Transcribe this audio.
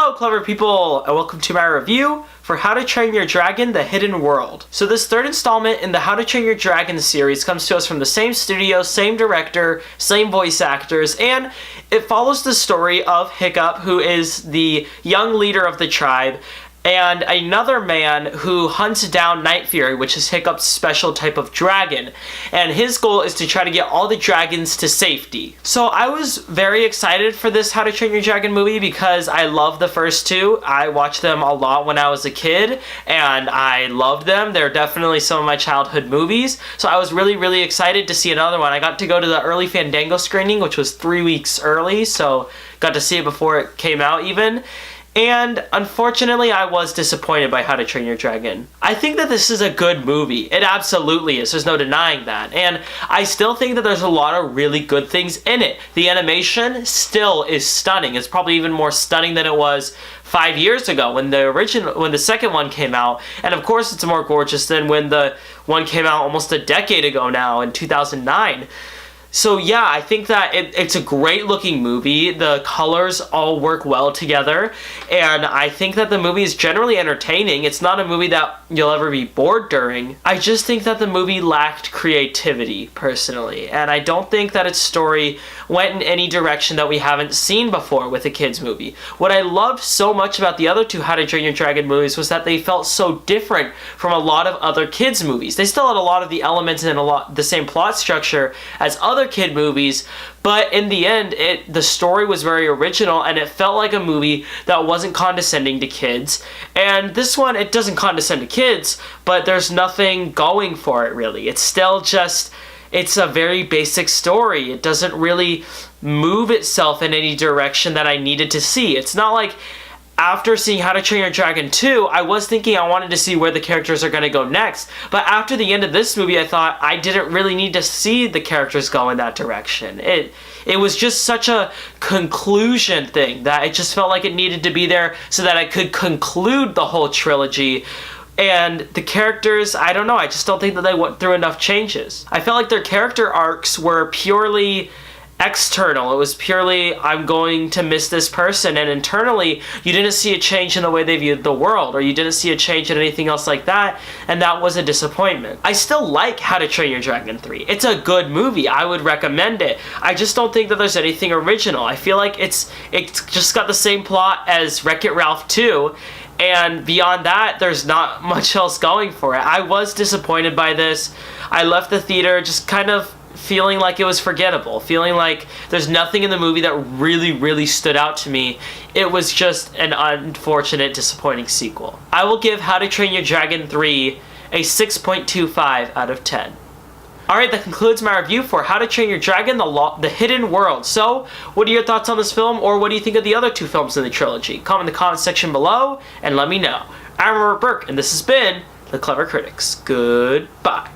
Hello, clever people, and welcome to my review for How to Train Your Dragon: The Hidden World. So this third installment in the How to Train Your Dragon series comes to us from the same studio, same director, same voice actors, and it follows the story of Hiccup, who is the young leader of the tribe, and another man who hunts down Night Fury, which is Hiccup's special type of dragon. And his goal is to try to get all the dragons to safety. So I was very excited for this How to Train Your Dragon movie because I love the first two. I watched them a lot when I was a kid, and I loved them. They're definitely some of my childhood movies. So I was really excited to see another one. I got to go to the early Fandango screening, which was 3 weeks early, so got to see it before it came out even. And unfortunately, I was disappointed by How to Train Your Dragon. I think that this is a good movie. It absolutely is. There's no denying that. And I still think that there's a lot of really good things in it. The animation still is stunning. It's probably even more stunning than it was 5 years ago when the second one came out. And of course, it's more gorgeous than when the one came out almost a decade ago now in 2009. So yeah, I think that it's a great looking movie. The colors all work well together, and I think that the movie is generally entertaining. It's not a movie that you'll ever be bored during. I just think that the movie lacked creativity, personally, and I don't think that its story went in any direction that we haven't seen before with a kids movie. What I loved so much about the other two How to Train Your Dragon movies was that they felt so different from a lot of other kids movies. They still had a lot of the elements and the same plot structure as other kid movies, but in the end, the story was very original, and it felt like a movie that wasn't condescending to kids. And this one, it doesn't condescend to kids, but there's nothing going for it, really. It's still just, it's a very basic story. It doesn't really move itself in any direction that I needed to see. It's not like, after seeing How to Train Your Dragon 2, I was thinking I wanted to see where the characters are going to go next. But after the end of this movie, I thought I didn't really need to see the characters go in that direction. It was just such a conclusion thing that it just felt like it needed to be there so that I could conclude the whole trilogy. And the characters, I don't know, I just don't think that they went through enough changes. I felt like their character arcs were purely external. It was purely, I'm going to miss this person, and internally you didn't see a change in the way they viewed the world, or you didn't see a change in anything else like that, and that was a disappointment. I still like How to Train Your Dragon 3. It's a good movie. I would recommend it. I just don't think that there's anything original. I feel like it's just got the same plot as Wreck-It Ralph 2, and beyond that, there's not much else going for it. I was disappointed by this. I left the theater just kind of feeling like it was forgettable, feeling like there's nothing in the movie that really stood out to me. It was just an unfortunate, disappointing sequel. I will give How to Train Your Dragon 3 a 6.25 out of 10. Alright, that concludes my review for How to Train Your Dragon: The Hidden World. So, what are your thoughts on this film, or what do you think of the other two films in the trilogy? Comment in the comment section below, and let me know. I'm Robert Burke, and this has been The Clever Critics. Goodbye.